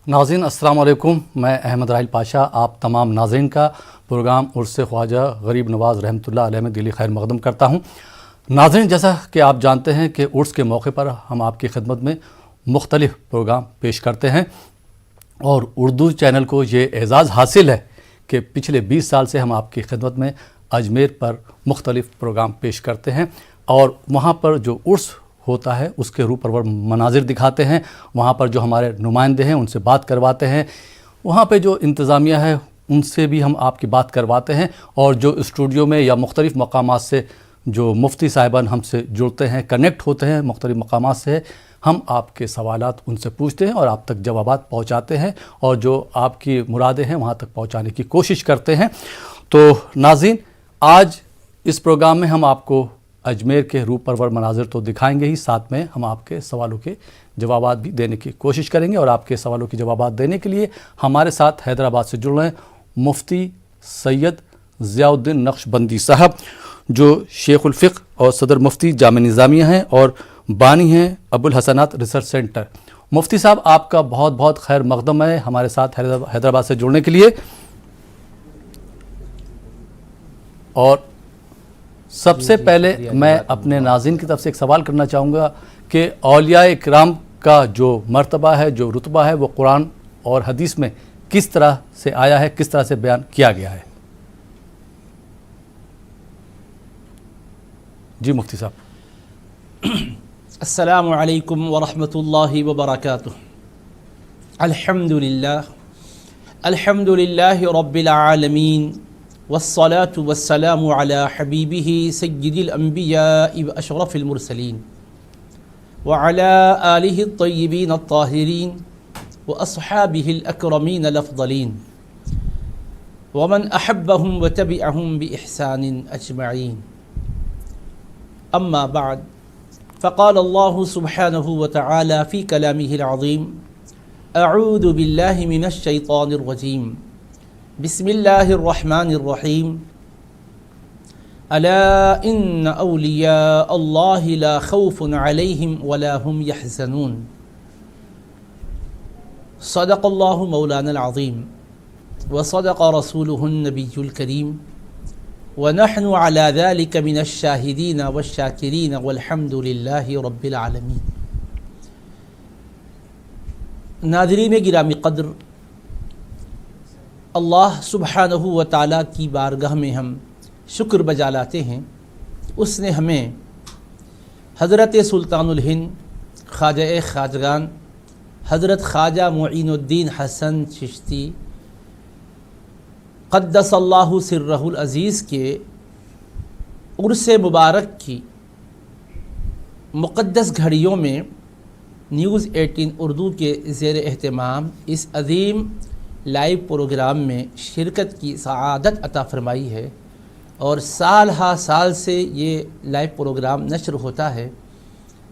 ناظرین السلام علیکم، میں احمد راحیل پاشا آپ تمام ناظرین کا پروگرام عرس خواجہ غریب نواز رحمۃ اللہ علیہ میں دلی خیر مقدم کرتا ہوں۔ ناظرین، جیسا کہ آپ جانتے ہیں کہ عرس کے موقع پر ہم آپ کی خدمت میں مختلف پروگرام پیش کرتے ہیں، اور اردو چینل کو یہ اعزاز حاصل ہے کہ پچھلے 20 سال سے ہم آپ کی خدمت میں اجمیر پر مختلف پروگرام پیش کرتے ہیں، اور وہاں پر جو عرس ہوتا ہے اس کے روح پرور مناظر دکھاتے ہیں، وہاں پر جو ہمارے نمائندے ہیں ان سے بات کرواتے ہیں، وہاں پہ جو انتظامیہ ہے ان سے بھی ہم آپ کی بات کرواتے ہیں، اور جو اسٹوڈیو میں یا مختلف مقامات سے جو مفتی صاحبان ہم سے جڑتے ہیں، کنیکٹ ہوتے ہیں مختلف مقامات سے، ہم آپ کے سوالات ان سے پوچھتے ہیں اور آپ تک جوابات پہنچاتے ہیں، اور جو آپ کی مرادیں ہیں وہاں تک پہنچانے کی کوشش کرتے ہیں۔ تو ناظرین، آج اس پروگرام میں ہم آپ کو اجمیر کے روح پرور مناظر تو دکھائیں گے ہی، ساتھ میں ہم آپ کے سوالوں کے جوابات بھی دینے کی کوشش کریں گے، اور آپ کے سوالوں کے جوابات دینے کے لیے ہمارے ساتھ حیدرآباد سے جڑ رہے ہیں مفتی سید ضیاء الدین نقشبندی صاحب، جو شیخ الفقہ اور صدر مفتی جامعہ نظامیہ ہیں اور بانی ہیں ابوالحسنات ریسرچ سینٹر۔ مفتی صاحب، آپ کا بہت بہت خیر مقدم ہے ہمارے ساتھ حیدرآباد سے جڑنے کے لیے۔ اور سب سے پہلے میں اپنے ناظرین کی طرف سے ایک سوال کرنا چاہوں گا کہ اولیاء اکرام کا جو مرتبہ ہے، جو رتبہ ہے، وہ قرآن اور حدیث میں کس طرح سے آیا ہے، کس طرح سے بیان کیا گیا ہے؟ جی مفتی صاحب۔ السلام علیکم ورحمۃ اللہ وبرکاتہ۔ الحمد للہ رب العالمین، والصلاة والسلام على حبیبہ سید الانبیاء واشرف المرسلین، وعلى آلہ الطیبین الطاہرین واصحابہ الاکرمین الافضلین، ومن احبہم وتبعہم باحسان اجمعین۔ اما بعد، فقال اللہ سبحانہ وتعالی فی کلامہ العظیم: اعوذ باللہ من الشیطان الرجیم، بسم اللہ الرحمن الرحیم۔ الا ان اولیاء اللہ لا خوف علیہم ولا هم یحزنون۔ صدق اللہ مولانا العظیم وصدق رسولہ النبی الکریم، ونحن على ذلك من الشاہدین والشاکرین والحمد للہ رب العالمین۔ ناظرین گرامی قدر، اللہ سبحانہ و تعالیٰ کی بارگاہ میں ہم شکر بجا لاتے ہیں، اس نے ہمیں حضرت سلطان الہند خواجہ خواجگان حضرت خواجہ معین الدین حسن چشتی قدس اللہ سرہ العزیز کے عرس مبارک کی مقدس گھڑیوں میں نیوز 18 اردو کے زیر اہتمام اس عظیم لائیو پروگرام میں شرکت کی سعادت عطا فرمائی ہے، اور سال ہا سال سے یہ لائیو پروگرام نشر ہوتا ہے،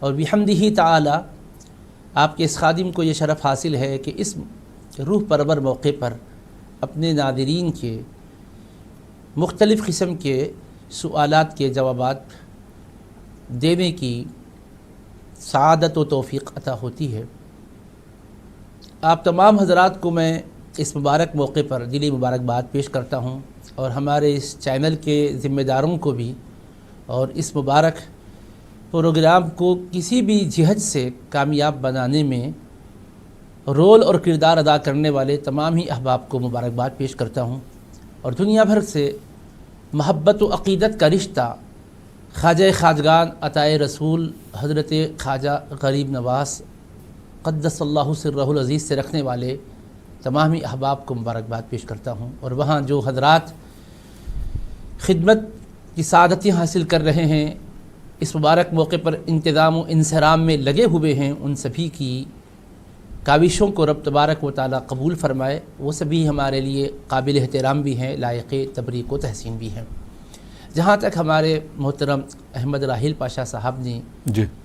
اور بحمدہ تعالی آپ کے اس خادم کو یہ شرف حاصل ہے کہ اس روح پرور موقع پر اپنے ناظرین کے مختلف قسم کے سوالات کے جوابات دینے کی سعادت و توفیق عطا ہوتی ہے۔ آپ تمام حضرات کو میں اس مبارک موقع پر دلی مبارکباد پیش کرتا ہوں، اور ہمارے اس چینل کے ذمہ داروں کو بھی، اور اس مبارک پروگرام کو کسی بھی جہت سے کامیاب بنانے میں رول اور کردار ادا کرنے والے تمام ہی احباب کو مبارکباد پیش کرتا ہوں، اور دنیا بھر سے محبت و عقیدت کا رشتہ خواجہ خواجگان عطائے رسول حضرت خواجہ غریب نواز قدس اللہ سرہ العزیز سے رکھنے والے تمام ہی احباب کو مبارکباد پیش کرتا ہوں، اور وہاں جو حضرات خدمت کی سعادتیں حاصل کر رہے ہیں، اس مبارک موقع پر انتظام و انصرام میں لگے ہوئے ہیں، ان سبھی کی کاوشوں کو رب تبارک و تعالیٰ قبول فرمائے۔ وہ سبھی ہمارے لیے قابل احترام بھی ہیں، لائق تبریک و تحسین بھی ہیں۔ جہاں تک ہمارے محترم احمد راحیل پاشا صاحب نے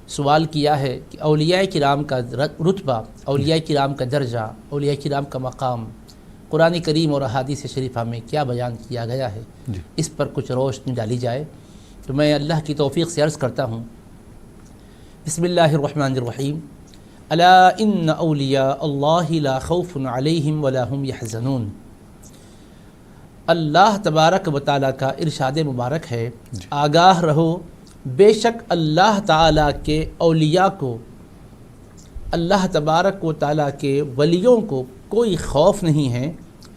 سوال کیا ہے کہ اولیاء کرام کا رتبہ، اولیاء کرام کا درجہ، اولیاء کرام کا مقام قرآن کریم اور احادیث شریفہ میں کیا بیان کیا گیا ہے، اس پر کچھ روشنی ڈالی جائے، تو میں اللہ کی توفیق سے عرض کرتا ہوں، بسم اللہ الرحمن الرحیم۔ الا ان اولیاء اللہ لا خوف علیہم ولا هم یحزنون۔ اللہ تبارک و تعالیٰ کا ارشاد مبارک ہے، آگاہ رہو بے شک اللہ تعالیٰ کے اولیاء کو، اللہ تبارک و تعالیٰ کے ولیوں کو کوئی خوف نہیں ہے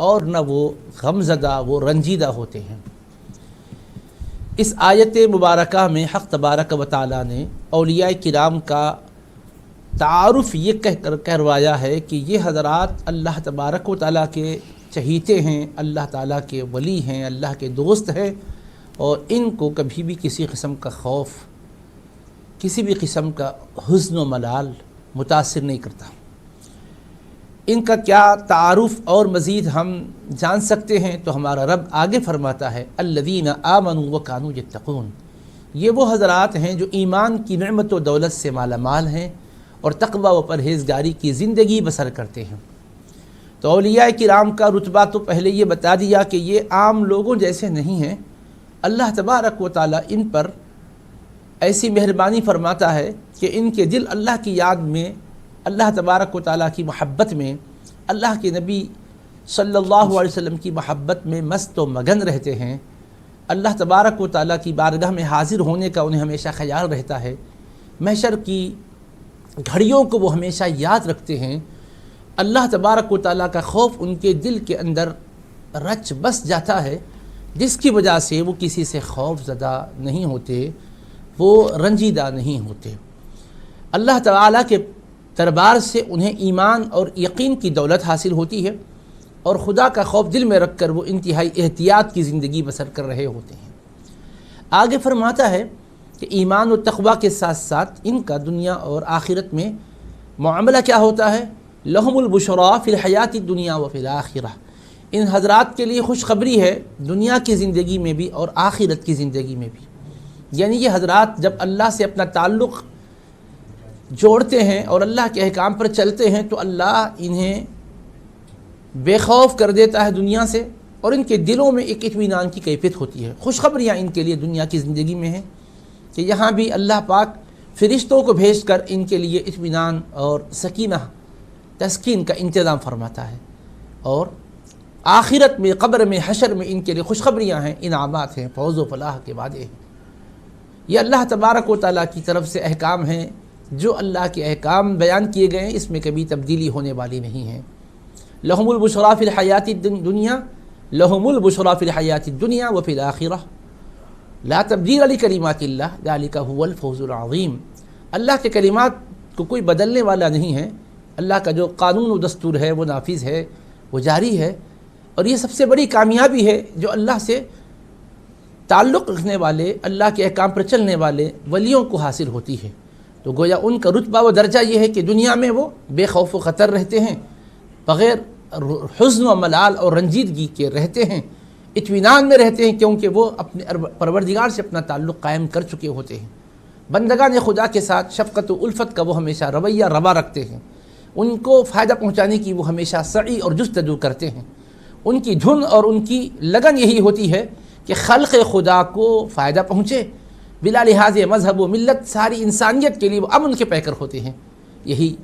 اور نہ وہ غمزدہ، وہ رنجیدہ ہوتے ہیں۔ اس آیت مبارکہ میں حق تبارک و تعالیٰ نے اولیاء کرام کا تعارف یہ کہہ کر کروایا ہے کہ یہ حضرات اللہ تبارک و تعالیٰ کے چہیتے ہیں، اللہ تعالیٰ کے ولی ہیں، اللہ کے دوست ہیں، اور ان کو کبھی بھی کسی قسم کا خوف، کسی بھی قسم کا حزن و ملال متاثر نہیں کرتا۔ ان کا کیا تعارف اور مزید ہم جان سکتے ہیں تو ہمارا رب آگے فرماتا ہے الذین آمنوا وکانوا یتقون، یہ وہ حضرات ہیں جو ایمان کی نعمت و دولت سے مالا مال ہیں اور تقوی و پرہیزگاری کی زندگی بسر کرتے ہیں۔ تو اولیاء کرام کا رتبہ تو پہلے یہ بتا دیا کہ یہ عام لوگوں جیسے نہیں ہیں، اللہ تبارک و تعالیٰ ان پر ایسی مہربانی فرماتا ہے کہ ان کے دل اللہ کی یاد میں، اللہ تبارک و تعالیٰ کی محبت میں، اللہ کے نبی صلی اللہ علیہ وسلم کی محبت میں مست و مگن رہتے ہیں۔ اللہ تبارک و تعالیٰ کی بارگاہ میں حاضر ہونے کا انہیں ہمیشہ خیال رہتا ہے، محشر کی گھڑیوں کو وہ ہمیشہ یاد رکھتے ہیں۔ اللہ تبارک و تعالیٰ کا خوف ان کے دل کے اندر رچ بس جاتا ہے، جس کی وجہ سے وہ کسی سے خوف زدہ نہیں ہوتے، وہ رنجیدہ نہیں ہوتے۔ اللہ تعالیٰ کے دربار سے انہیں ایمان اور یقین کی دولت حاصل ہوتی ہے، اور خدا کا خوف دل میں رکھ کر وہ انتہائی احتیاط کی زندگی بسر کر رہے ہوتے ہیں۔ آگے فرماتا ہے کہ ایمان و تقوی کے ساتھ ساتھ ان کا دنیا اور آخرت میں معاملہ کیا ہوتا ہے؟ لہم البشریٰ فی الحیات الدنیا و فی الآخرہ، ان حضرات کے لیے خوشخبری ہے دنیا کی زندگی میں بھی اور آخرت کی زندگی میں بھی۔ یعنی یہ حضرات جب اللہ سے اپنا تعلق جوڑتے ہیں اور اللہ کے احکام پر چلتے ہیں تو اللہ انہیں بے خوف کر دیتا ہے دنیا سے، اور ان کے دلوں میں ایک اطمینان کی کیفیت ہوتی ہے۔ خوشخبریاں ان کے لیے دنیا کی زندگی میں ہیں کہ یہاں بھی اللہ پاک فرشتوں کو بھیج کر ان کے لیے اطمینان اور سکینہ، تسکین کا انتظام فرماتا ہے، اور آخرت میں، قبر میں، حشر میں ان کے لیے خوشخبریاں ہیں، انعامات ہیں، فوز و فلاح کے وعدے ہیں۔ یہ اللہ تبارک و تعالیٰ کی طرف سے احکام ہیں، جو اللہ کے احکام بیان کیے گئے ہیں اس میں کبھی تبدیلی ہونے والی نہیں ہے۔ لہم البشریٰ فی الحیات الدنیا، لہم البشریٰ فی الحیات الدنیا و فی الآخرہ لا تبدیل لکلمات اللہ ذلک هو الفوز العظیم۔ اللہ کے کلمات کو کوئی بدلنے والا نہیں ہے، اللہ کا جو قانون و دستور ہے وہ نافذ ہے، وہ جاری ہے، اور یہ سب سے بڑی کامیابی ہے جو اللہ سے تعلق رکھنے والے، اللہ کے احکام پر چلنے والے ولیوں کو حاصل ہوتی ہے۔ تو گویا ان کا رتبہ و درجہ یہ ہے کہ دنیا میں وہ بے خوف و خطر رہتے ہیں، بغیر حزن و ملال اور رنجیدگی کے رہتے ہیں، اطمینان میں رہتے ہیں، کیونکہ وہ اپنے پروردگار سے اپنا تعلق قائم کر چکے ہوتے ہیں۔ بندگان خدا کے ساتھ شفقت و الفت کا وہ ہمیشہ رویہ روا رکھتے ہیں، ان کو فائدہ پہنچانے کی وہ ہمیشہ سعی اور جستجو کرتے ہیں۔ ان کی دھن اور ان کی لگن یہی ہوتی ہے کہ خلق خدا کو فائدہ پہنچے، بلا لحاظ مذہب و ملت، ساری انسانیت کے لیے وہ امن کے پیکر ہوتے ہیں۔ یہی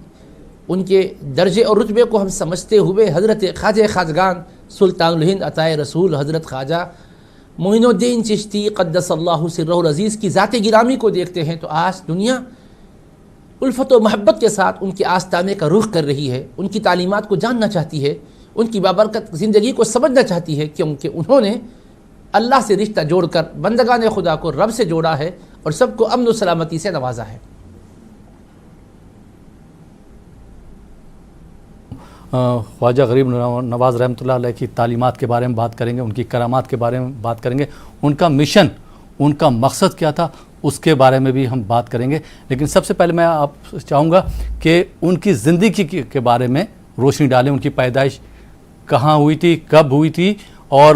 ان کے درجے اور رتبے کو ہم سمجھتے ہوئے حضرت خواجہ خواجگان سلطان الہند عطائے رسول حضرت خواجہ معین الدین چشتی قدس اللہ سرہ العزیز کی ذات گرامی کو دیکھتے ہیں تو آج دنیا الفت و محبت کے ساتھ ان کے آستانے کا رخ کر رہی ہے، ان کی تعلیمات کو جاننا چاہتی ہے، ان کی بابرکت زندگی کو سمجھنا چاہتی ہے، کیونکہ انہوں نے اللہ سے رشتہ جوڑ کر بندگان خدا کو رب سے جوڑا ہے اور سب کو امن و سلامتی سے نوازا ہے۔ خواجہ غریب نواز رحمۃ اللہ علیہ کی تعلیمات کے بارے میں بات کریں گے، ان کی کرامات کے بارے میں بات کریں گے، ان کا مشن، ان کا مقصد کیا تھا، اس کے بارے میں بھی ہم بات کریں گے۔ لیکن سب سے پہلے میں آپ چاہوں گا کہ ان کی زندگی کے بارے میں روشنی ڈالیں۔ ان کی پیدائش کہاں ہوئی تھی، کب ہوئی تھی، اور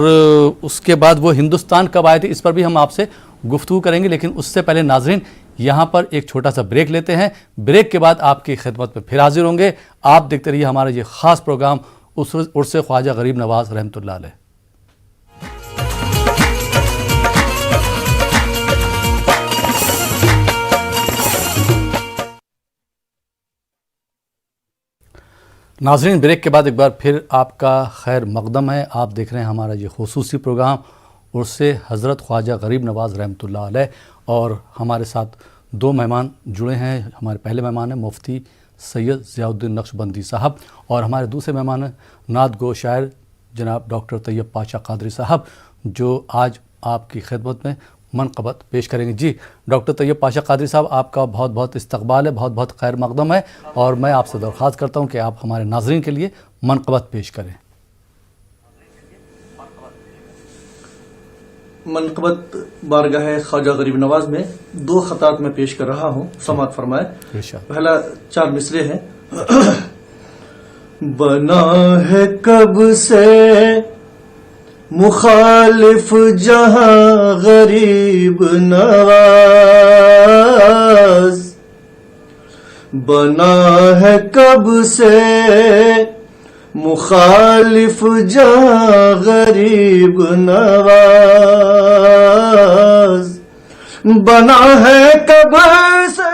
اس کے بعد وہ ہندوستان کب آئے تھے، اس پر بھی ہم آپ سے گفتگو کریں گے۔ لیکن اس سے پہلے ناظرین یہاں پر ایک چھوٹا سا بریک لیتے ہیں، بریک کے بعد آپ کی خدمت میں پھر حاضر ہوں گے۔ آپ دیکھتے رہیے ہمارا یہ خاص پروگرام عرس خواجہ غریب نواز رحمۃ اللہ علیہ۔ ناظرین، بریک کے بعد ایک بار پھر آپ کا خیر مقدم ہے. آپ دیکھ رہے ہیں ہمارا یہ خصوصی پروگرام عرس حضرت خواجہ غریب نواز رحمۃ اللہ علیہ، اور ہمارے ساتھ دو مہمان جڑے ہیں. ہمارے پہلے مہمان ہیں مفتی سید ضیاء الدین نقشبندی صاحب، اور ہمارے دوسرے مہمان ہیں نعت گو شاعر جناب ڈاکٹر طیب پاشا قادری صاحب، جو آج آپ کی خدمت میں منقبت پیش کریں گے. جی ڈاکٹر طیب پاشا قادری صاحب، آپ کا بہت بہت استقبال ہے، بہت بہت خیر مقدم ہے، اور میں آپ سے درخواست کرتا ہوں کہ آپ ہمارے ناظرین کے لیے منقبت پیش کریں. منقبت بارگاہ خواجہ غریب نواز میں دو خطات میں پیش کر رہا ہوں، سماعت فرمائے. پہلا 4 مصرے ہیں. بنا ہے کب سے مخالف جہاں غریب نواز، بنا ہے کب سے مخالف جہاں غریب نواز، بنا ہے کب سے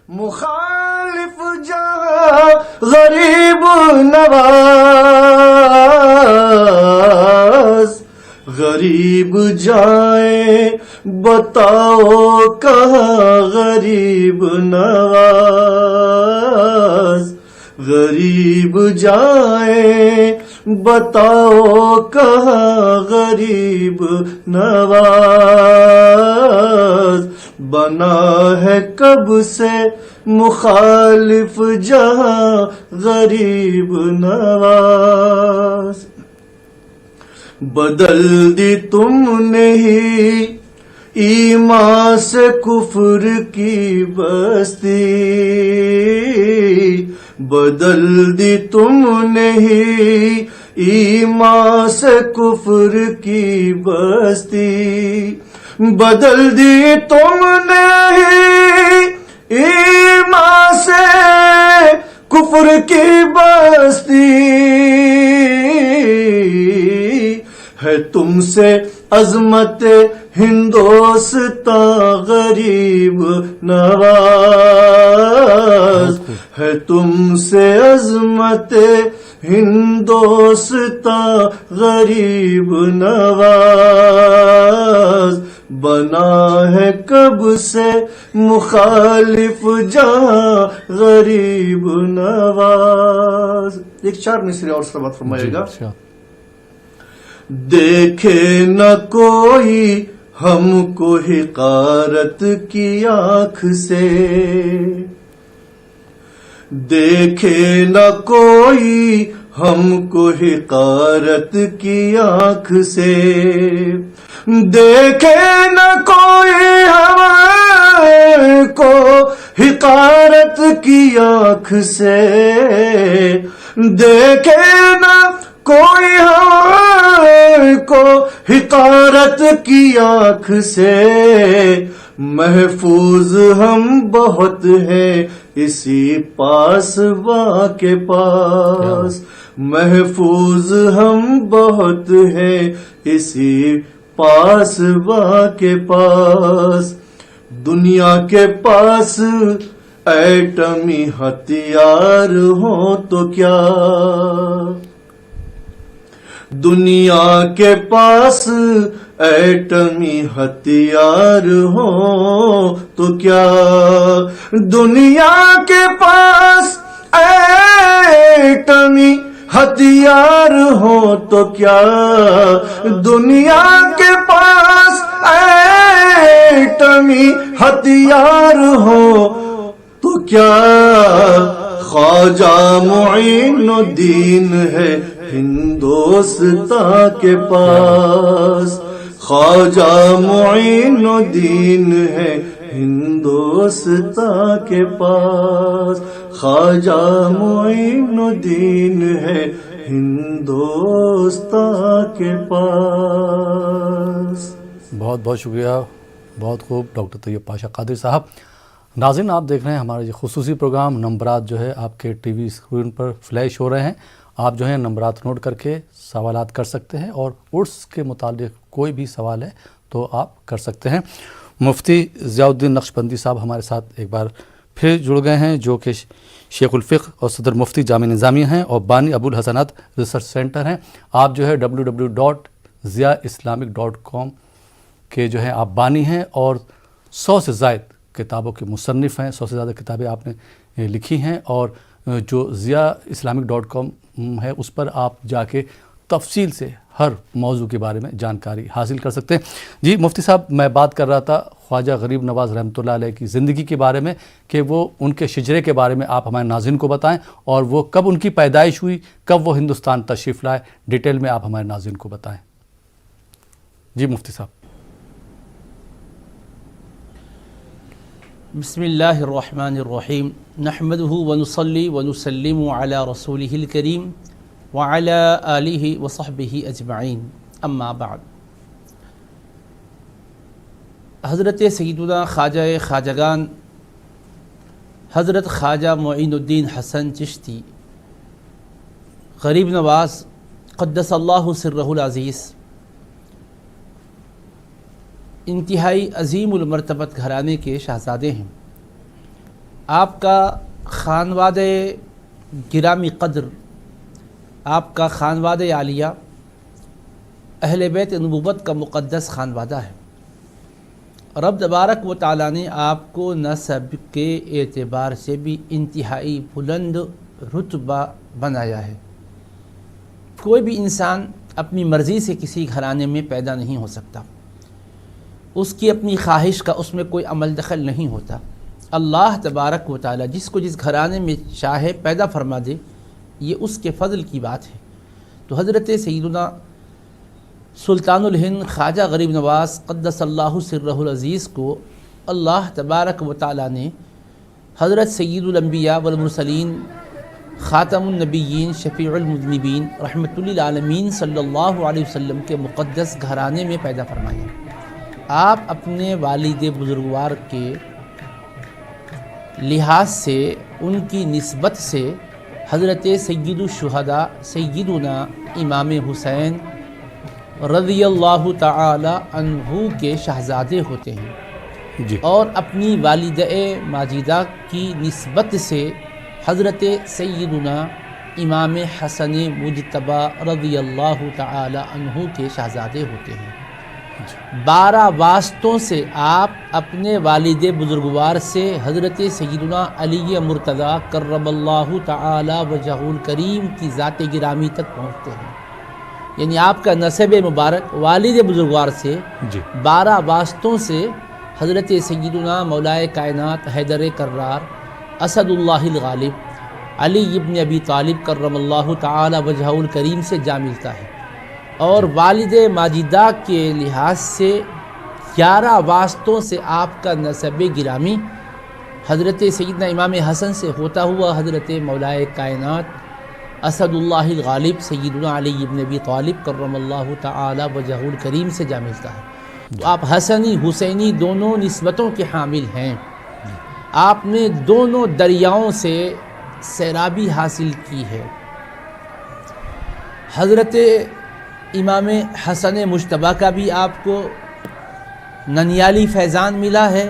مخالف جہاں غریب نواز. غریب جائے بتاؤ کہاں غریب نواز، غریب جائے بتاؤ کہاں غریب نواز. بنا ہے کب سے مخالف جہاں غریب نواز. بدل دی تم نے ہی ایمان سے کفر کی بستی، بدل دی تم نے ہی ایمان سے کفر کی بستی، بدل دی تم نے ہی ایمان سے کفر کی بستی. ہے تم سے عظمت ہندوستاں غریب نواز، ہے تم سے عظمت ہندوستاں غریب نواز. بنا ہے کب سے مخالف جہاں غریب نواز. ایک 4 مصرے اور سماعت فرمائے گا. دیکھے نہ کوئی ہم کو حقارت کی آنکھ سے، دیکھے نہ کوئی ہم کو حقارت کی آنکھ سے، دیکھے نہ کوئی ہم کو حقارت کی آنکھ سے، دیکھے نہ کوئی ہم کو حقارت کی آنکھ سے. محفوظ ہم بہت ہیں اسی پاسباں کے پاس، محفوظ ہم بہت ہیں اسی پاسباں کے پاس. دنیا کے پاس ایٹمی ہتھیار ہو تو کیا، دنیا کے پاس ایٹمی ہتھیار ہو تو کیا، دنیا کے پاس ایٹمی ہتھیار ہو تو کیا، دنیا کے پاس ایٹمی ہتھیار ہو تو کیا. خواجہ معین الدین ہے ہندوستاں کے پاس، خواجہ معین الدین ہے ہندوستاں کے پاس، خواجہ معین الدین ہے ہندوستاں کے پاس. بہت بہت شکریہ، بہت خوب ڈاکٹر طیب پاشا قادری صاحب. ناظرین، آپ دیکھ رہے ہیں ہمارا یہ خصوصی پروگرام. نمبرات جو ہے آپ کے ٹی وی اسکرین پر فلیش ہو رہے ہیں. آپ جو ہیں نمبرات نوٹ کر کے سوالات کر سکتے ہیں، اور عرس کے متعلق کوئی بھی سوال ہے تو آپ کر سکتے ہیں. مفتی ضیاء الدین نقشبندی صاحب ہمارے ساتھ ایک بار پھر جڑ گئے ہیں جو کہ شیخ الفقہ اور صدر مفتی جامعہ نظامیہ ہیں اور بانی ابو الحسنات ریسرچ سینٹر ہیں. آپ جو ہے www.ziaislamic.com کے جو ہیں آپ بانی ہیں اور 100 سے زائد کتابوں کے مصنف ہیں. 100 سے زیادہ کتابیں آپ نے لکھی ہیں اور جو ziaislamic.com ہے اس پر آپ جا کے تفصیل سے ہر موضوع کے بارے میں جانکاری حاصل کر سکتے ہیں. جی مفتی صاحب، میں بات کر رہا تھا خواجہ غریب نواز رحمۃ اللہ علیہ کی زندگی کے بارے میں کہ وہ ان کے شجرے کے بارے میں آپ ہمارے ناظرین کو بتائیں اور وہ کب ان کی پیدائش ہوئی، کب وہ ہندوستان تشریف لائے، ڈیٹیل میں آپ ہمارے ناظرین کو بتائیں. جی مفتی صاحب. بسم اللہ الرحمن الرحیم. نحمده ونصلی ونسلم علی رسولہ الکریم وعلی آلہ وصحبہ اجمعین. اما بعد. حضرت سیدنا خواجہ خواجگان حضرت خواجہ معین الدین حسن چشتی غریب نواز قدس اللہ سرہ العزیز انتہائی عظیم المرتبت گھرانے کے شہزادے ہیں. آپ کا خانوادہ گرامی قدر، آپ کا خانوادہ عالیہ اہل بیت نبوت کا مقدس خانوادہ ہے. رب تبارک و تعالیٰ نے آپ کو نسب کے اعتبار سے بھی انتہائی بلند رتبہ بنایا ہے. کوئی بھی انسان اپنی مرضی سے کسی گھرانے میں پیدا نہیں ہو سکتا. اس کی اپنی خواہش کا اس میں کوئی عمل دخل نہیں ہوتا. اللہ تبارک و تعالیٰ جس کو جس گھرانے میں چاہے پیدا فرما دے، یہ اس کے فضل کی بات ہے. تو حضرت سیدنا سلطان الہند خواجہ غریب نواز قدس اللہ سرہ العزیز کو اللہ تبارک و تعالیٰ نے حضرت سید الانبیاء والمرسلین خاتم النبیین شفیع المذنبین رحمۃ للعالمین صلی اللہ علیہ وسلم کے مقدس گھرانے میں پیدا فرمایا. آپ اپنے والد بزرگوار کے لحاظ سے، ان کی نسبت سے حضرت سید الشہداء سیدنا امام حسین رضی اللہ تعالی عنہ کے شہزادے ہوتے ہیں. جی. اور اپنی والدہ ماجدہ کی نسبت سے حضرت سیدنا امام حسن مجتبی رضی اللہ تعالی عنہ کے شہزادے ہوتے ہیں. 12 واسطوں سے آپ اپنے والد بزرگوار سے حضرت سیدنا علی مرتضیٰ کرم اللہ تعالی وجہہ الکریم کی ذات گرامی تک پہنچتے ہیں. یعنی آپ کا نسب مبارک والد بزرگوار سے 12 واسطوں سے حضرت سیدنا مولائے کائنات حیدر کرار اسد اللہ الغالب علی ابن ابی طالب کرم اللہ تعالی وجہہ الکریم سے جا ملتا ہے. اور والد ماجدہ کے لحاظ سے 11 واسطوں سے آپ کا نسب گرامی حضرت سیدنا امام حسن سے ہوتا ہوا حضرت مولائے کائنات اسد اللہ الغالب سیدنا علی ابن ابی طالب کرم اللہ تعالی وجہہ الکریم سے جا ملتا ہے. تو آپ حسنی حسینی دونوں نسبتوں کے حامل ہیں. آپ نے دونوں دریاؤں سے سیرابی حاصل کی ہے. حضرت امام حسن مجتبی کا بھی آپ کو ننیالی فیضان ملا ہے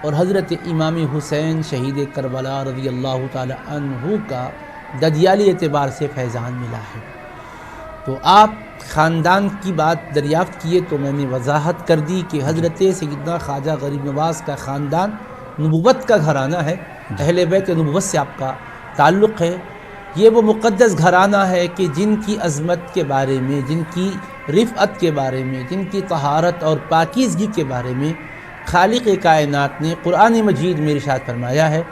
اور حضرت امام حسین شہید کربلا رضی اللہ تعالی عنہ کا ددیالی اعتبار سے فیضان ملا ہے. تو آپ خاندان کی بات دریافت کیے تو میں نے وضاحت کر دی کہ حضرت سیدنا خواجہ غریب نواز کا خاندان نبوت کا گھرانہ ہے. اہل بیت نبوت سے آپ کا تعلق ہے. یہ وہ مقدس گھرانہ ہے کہ جن کی عظمت کے بارے میں، جن کی رفعت کے بارے میں، جن کی طہارت اور پاکیزگی کے بارے میں خالق کائنات نے قرآن مجید میں ارشاد فرمایا ہے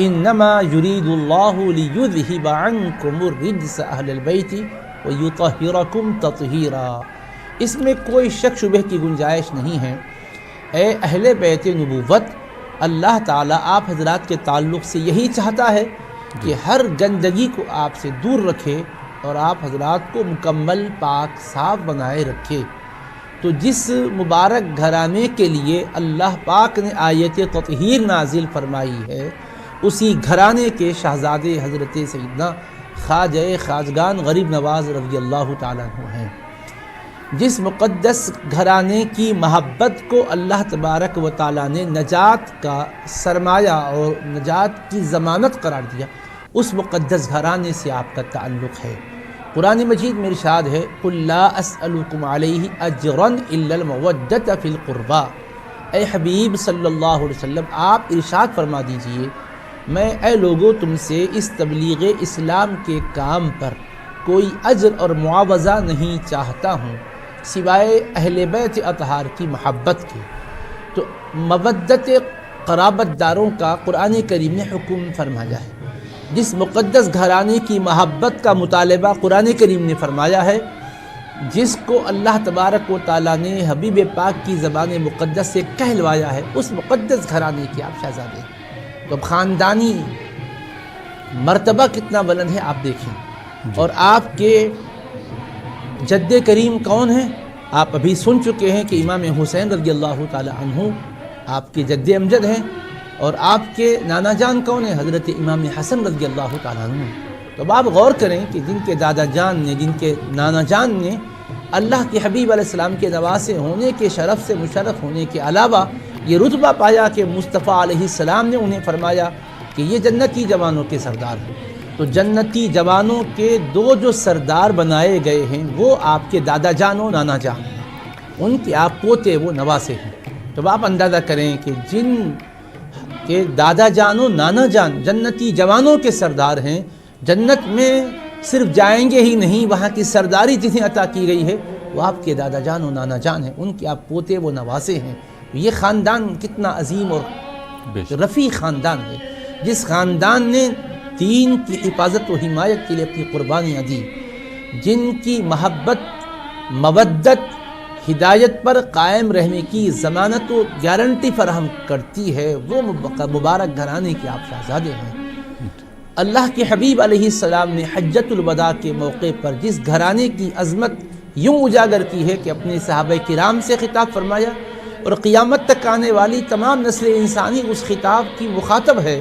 انما یرید اللہ لیذہب عنکم الرجس اہل البیت ویطہرکم تطہیرا. اس میں کوئی شک شبہ کی گنجائش نہیں ہے. اے اہل بیت نبوت، اللہ تعالیٰ آپ حضرات کے تعلق سے یہی چاہتا ہے کہ ہر گندگی کو آپ سے دور رکھے اور آپ حضرات کو مکمل پاک صاف بنائے رکھے. تو جس مبارک گھرانے کے لیے اللہ پاک نے آیت تطہیر نازل فرمائی ہے، اسی گھرانے کے شہزادے حضرت سیدنا خواجہ خواجگان غریب نواز رضی اللہ تعالیٰ عنہ ہیں. جس مقدس گھرانے کی محبت کو اللہ تبارک و تعالیٰ نے نجات کا سرمایہ اور نجات کی ضمانت قرار دیا، اس مقدس گھرانے سے آپ کا تعلق ہے۔ قرآن مجید میں ارشاد ہے قُلْ لَا أَسْأَلُكُمْ عَلَيْهِ أَجْرًا إِلَّا الْمَوَدَّةَ فِي الْقُرْبَى۔ اے حبیب صلی اللہ علیہ وسلم آپ ارشاد فرما دیجئے میں اے لوگوں تم سے اس تبلیغ اسلام کے کام پر کوئی اجر اور معاوضہ نہیں چاہتا ہوں سوائے اہل بیت اطہار کی محبت کے۔ تو مودت قرابت داروں کا قرآن کریم نے حکم فرمایا ہے، جس مقدس گھرانے کی محبت کا مطالبہ قرآن کریم نے فرمایا ہے، جس کو اللہ تبارک و تعالیٰ نے حبیب پاک کی زبان مقدس سے کہلوایا ہے، اس مقدس گھرانے کے آپ شہزادے ہیں۔ تو اب خاندانی مرتبہ کتنا بلند ہے آپ دیکھیں، اور آپ کے جد کریم کون ہیں؟ آپ ابھی سن چکے ہیں کہ امام حسین رضی اللہ تعالی عنہ آپ کے جد امجد ہیں، اور آپ کے نانا جان کون ہیں؟ حضرت امام حسن رضی اللہ تعالیٰ عنہ۔ تو اب آپ غور کریں کہ جن کے دادا جان نے، جن کے نانا جان نے اللہ کے حبیب علیہ السلام کے نواسے ہونے کے شرف سے مشرف ہونے کے علاوہ یہ رتبہ پایا کہ مصطفیٰ علیہ السلام نے انہیں فرمایا کہ یہ جنتی جوانوں کے سردار ہیں۔ تو جنتی جوانوں کے دو جو سردار بنائے گئے ہیں وہ آپ کے دادا جان و نانا جان ہیں، ان کے آپ پوتے وہ نواسے ہیں۔ تو آپ اندازہ کریں کہ جن کے دادا جان و نانا جان جنتی جوانوں کے سردار ہیں، جنت میں صرف جائیں گے ہی نہیں، وہاں کی سرداری جنہیں عطا کی گئی ہے وہ آپ کے دادا جان و نانا جان ہیں، ان کے آپ پوتے وہ نواسے ہیں۔ یہ خاندان کتنا عظیم اور رفیع خاندان ہے، جس خاندان نے دین کی حفاظت و حمایت کے لیے اپنی قربانیاں دی، جن کی محبت مودت ہدایت پر قائم رہنے کی ضمانت و گارنٹی فراہم کرتی ہے، وہ مبارک گھرانے کے آپ شہزادے ہیں۔ اللہ کے حبیب علیہ السلام نے حجۃ الوداع کے موقع پر جس گھرانے کی عظمت یوں اجاگر کی ہے کہ اپنے صحابہ کرام سے خطاب فرمایا، اور قیامت تک آنے والی تمام نسل انسانی اس خطاب کی مخاطب ہے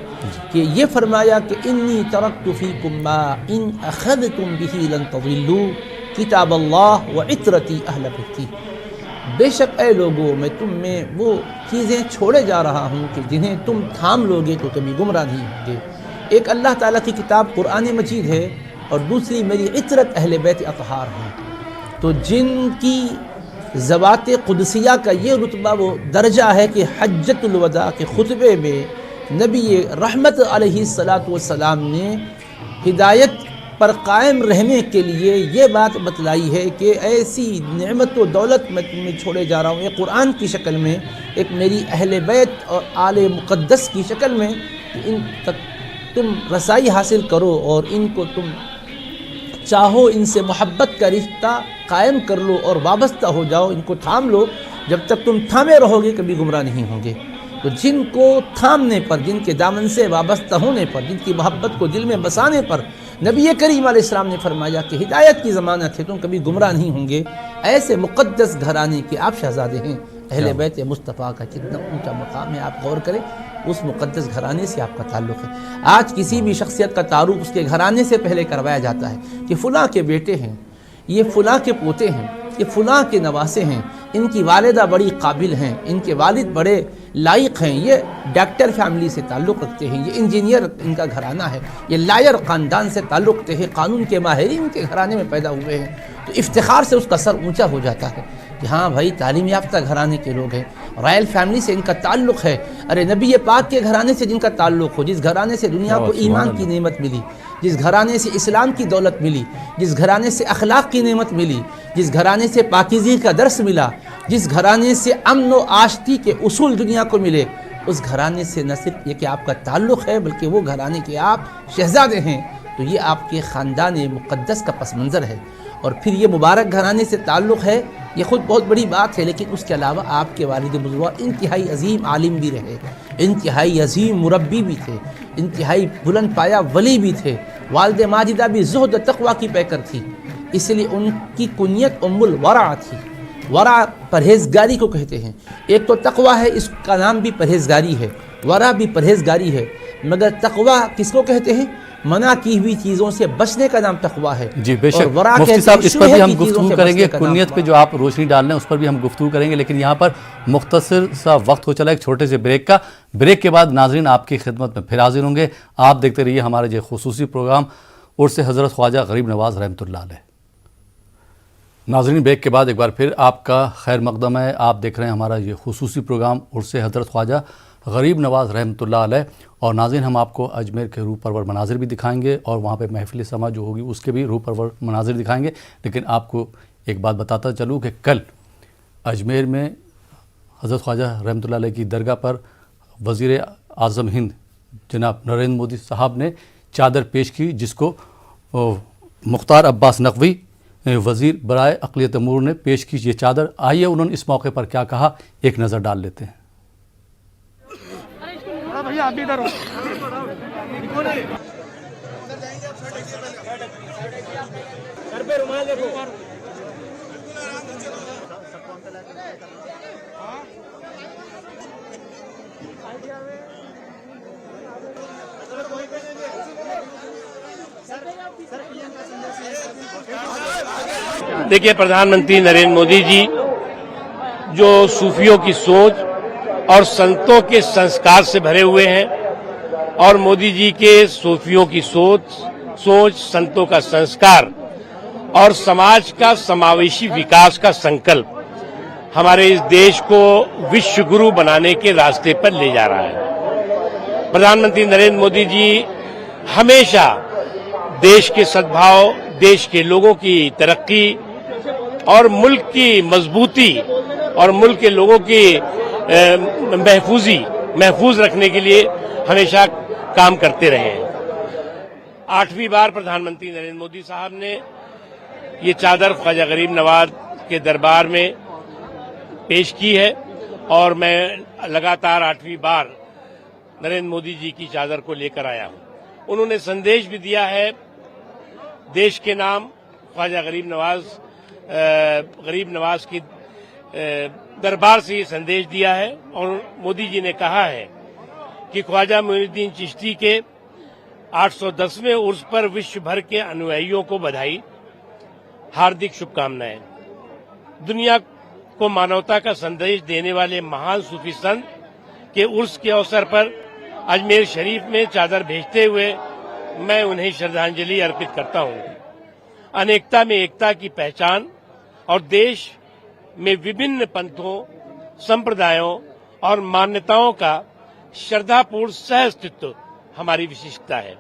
کہ یہ فرمایا کہ انی ترکت فیکم ما ان اخذتم بہ لن تضلوا کتاب اللہ وعطرتی اہل بیتی۔ بے شک اے لوگو میں تم میں وہ چیزیں چھوڑے جا رہا ہوں کہ جنہیں تم تھام لوگے تو کبھی گمراہ نہیں ہوں گے۔ ایک اللہ تعالیٰ کی کتاب قرآن مجید ہے، اور دوسری میری عطرت اہل بیت اطہار ہیں۔ تو جن کی ذوات قدسیہ کا یہ رتبہ وہ درجہ ہے کہ حجۃ الوداع کے خطبے میں نبی رحمت علیہ السلام نے ہدایت پر قائم رہنے کے لیے یہ بات بتلائی ہے کہ ایسی نعمت و دولت میں تمہیں چھوڑے جا رہا ہوں، ایک قرآن کی شکل میں، ایک میری اہل بیت اور آل مقدس کی شکل میں، کہ ان تک تم رسائی حاصل کرو اور ان کو تم چاہو ان سے محبت کا رشتہ قائم کر لو اور وابستہ ہو جاؤ، ان کو تھام لو، جب تک تم تھامے رہو گے کبھی گمراہ نہیں ہوں گے۔ تو جن کو تھامنے پر، جن کے دامن سے وابستہ ہونے پر، جن کی محبت کو دل میں بسانے پر نبی کریم علیہ السلام نے فرمایا کہ ہدایت کی ضمانت ہے، تم کبھی گمراہ نہیں ہوں گے، ایسے مقدس گھرانے کے آپ شہزادے ہیں۔ اہل بیت مصطفیٰ کا کتنا اونچا مقام ہے، آپ غور کریں، اس مقدس گھرانے سے آپ کا تعلق ہے۔ آج کسی بھی شخصیت کا تعارف اس کے گھرانے سے پہلے کروایا جاتا ہے کہ فلاں کے بیٹے ہیں، یہ فلاں کے پوتے ہیں، یہ فلاں کے نواسے ہیں، ان کی والدہ بڑی قابل ہیں، ان کے والد بڑے لائق ہیں، یہ ڈاکٹر فیملی سے تعلق رکھتے ہیں، یہ انجینئر ان کا گھرانہ ہے، یہ لائر خاندان سے تعلق رکھتے ہیں، قانون کے ماہرین کے گھرانے میں پیدا ہوئے ہیں، تو افتخار سے اس کا سر اونچا ہو جاتا ہے کہ ہاں بھائی تعلیم یافتہ گھرانے کے لوگ ہیں، رائل فیملی سے ان کا تعلق ہے۔ ارے نبی پاک کے گھرانے سے جن کا تعلق ہو، جس گھرانے سے دنیا کو ایمان کی نعمت ملی، جس گھرانے سے اسلام کی دولت ملی، جس گھرانے سے اخلاق کی نعمت ملی، جس گھرانے سے پاکیزگی کا درس ملا، جس گھرانے سے امن و آشتی کے اصول دنیا کو ملے، اس گھرانے سے نہ صرف یہ کہ آپ کا تعلق ہے بلکہ وہ گھرانے کے آپ شہزادے ہیں، تو یہ آپ کے خاندان مقدس کا پس منظر ہے۔ اور پھر یہ مبارک گھرانے سے تعلق ہے، یہ خود بہت بڑی بات ہے، لیکن اس کے علاوہ آپ کے والد بزرگ انتہائی عظیم عالم بھی رہے، انتہائی عظیم مربی بھی تھے، انتہائی بلند پایا ولی بھی تھے، والد ماجدہ بھی زہد و تقوی کی پیکر تھی، اس لیے ان کی کنیت ام الورع تھی۔ ورع پرہیزگاری کو کہتے ہیں، ایک تو تقوی ہے، اس کا نام بھی پرہیزگاری ہے، ورع بھی پرہیزگاری ہے، مگر تقوی کس کو کہتے ہیں؟ منع کی ہوئی چیزوں سے بچنے کا نام تقویٰ ہے. جی بے اور شک ورع مفتی کہتے صاحب ہیں اس پر بھی شبہ ہم کی چیزوں گفتگو سے کریں گے، بچنے کا نام کنیت پہ جو آپ روشنی ڈال رہے ہیں اس پر بھی ہم گفتگو کریں گے، لیکن یہاں پر مختصر سا وقت ہو چلا ایک چھوٹے سے بریک کا. بریک کے بعد ناظرین آپ کی خدمت میں پھر حاضر ہوں گے. آپ دیکھتے رہیے ہمارے یہ خصوصی پروگرام عرس حضرت خواجہ غریب نواز رحمۃ اللہ علیہ. ناظرین بریک کے بعد ایک بار پھر آپ کا خیر مقدم ہے. آپ دیکھ رہے ہیں ہمارا یہ خصوصی پروگرام عرس حضرت خواجہ غریب نواز رحمۃ اللہ علیہ. اور ناظرین ہم آپ کو اجمیر کے روح پرور مناظر بھی دکھائیں گے اور وہاں پہ محفل سما جو ہوگی اس کے بھی روح پرور مناظر دکھائیں گے. لیکن آپ کو ایک بات بتاتا چلوں کہ کل اجمیر میں حضرت خواجہ رحمۃ اللہ علیہ کی درگاہ پر وزیر اعظم ہند جناب نریندر مودی صاحب نے چادر پیش کی، جس کو مختار عباس نقوی وزیر برائے اقلیت امور نے پیش کی یہ چادر. آئیے انہوں نے اس موقع پر کیا کہا ایک نظر ڈال لیتے ہیں. دیکھیے پردھان منتری نریندر مودی جی جو صوفیوں کی سوچ اور سنتوں کے سنسکار سے بھرے ہوئے ہیں، اور مودی جی کے صوفیوں کی سوچ سنتوں کا سنسکار اور سماج کا سماویشی وکاس کا سنکلپ ہمارے اس دیش کو وشو گرو بنانے کے راستے پر لے جا رہا ہے. پردھان منتری نریندر مودی جی ہمیشہ دیش کے سدبھاؤ، دیش کے لوگوں کی ترقی اور ملک کی مضبوطی اور ملک کے لوگوں کی محفوظ رکھنے کے لیے ہمیشہ کام کرتے رہے ہیں. 8ویں بار پردھان منتری نریندر مودی صاحب نے یہ چادر خواجہ غریب نواز کے دربار میں پیش کی ہے، اور میں لگاتار 8ویں بار نریندر مودی جی کی چادر کو لے کر آیا ہوں. انہوں نے سندیش بھی دیا ہے دیش کے نام. خواجہ غریب نواز کی دربار سے یہ سندیش دیا ہے، اور مودی جی نے کہا ہے کہ خواجہ معین الدین چشتی کے 810ویں عرس پر وشو بھر کے انویائیوں کو بدھائی، ہاردک شبھ-کامنائیں. دنیا کو مانوتا کا سندیش دینے والے مہان صوفی سنت کے عرس کے اوسر پر اجمیر شریف میں چادر بھیجتے ہوئے میں انہیں شردھانجلی ارپت کرتا ہوں. انیکتا میں ایکتا کی پہچان اور دیش میں وبھن پنتھوں، سمپردایوں اور مانیتاؤں کا شردھا پورن سہ استتو ہماری وششٹتا ہے.